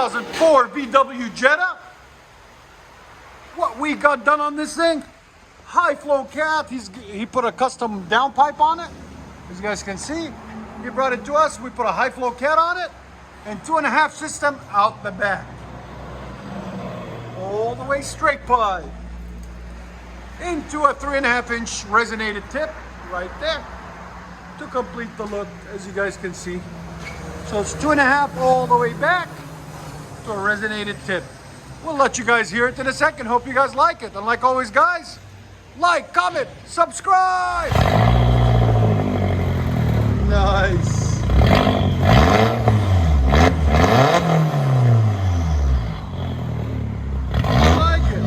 2004 VW Jetta. What we got done on this thing? High flow cat. He put a custom downpipe on it. As you guys can see, he brought it to us. We put a high flow cat on it and 2.5 system out the back. All the way straight pipe into a 3.5 inch resonated tip right there to complete the look, as you guys can see. So it's 2.5 all the way back to a resonated tip. We'll let you guys hear it in a second. Hope you guys like it. And like always, guys, like, comment, subscribe. Nice. I like it.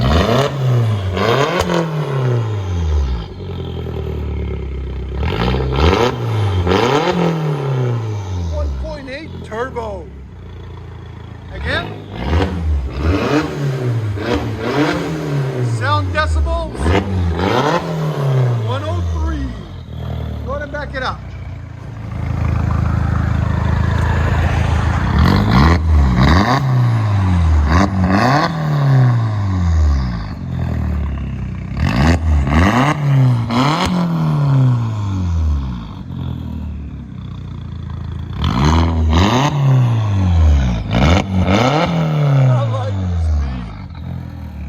1.8 turbo. Again. Sound decibels 103. Go ahead and back it up.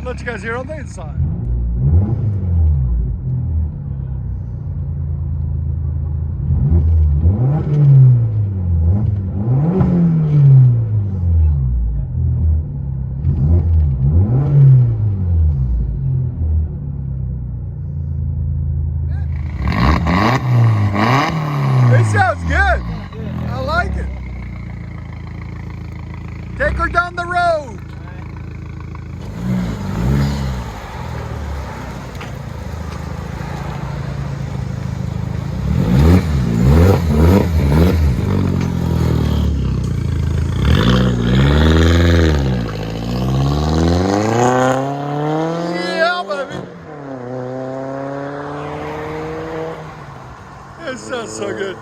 Let you guys hear on the inside. It sounds good. I like it. Take her down the road. It sounds so good.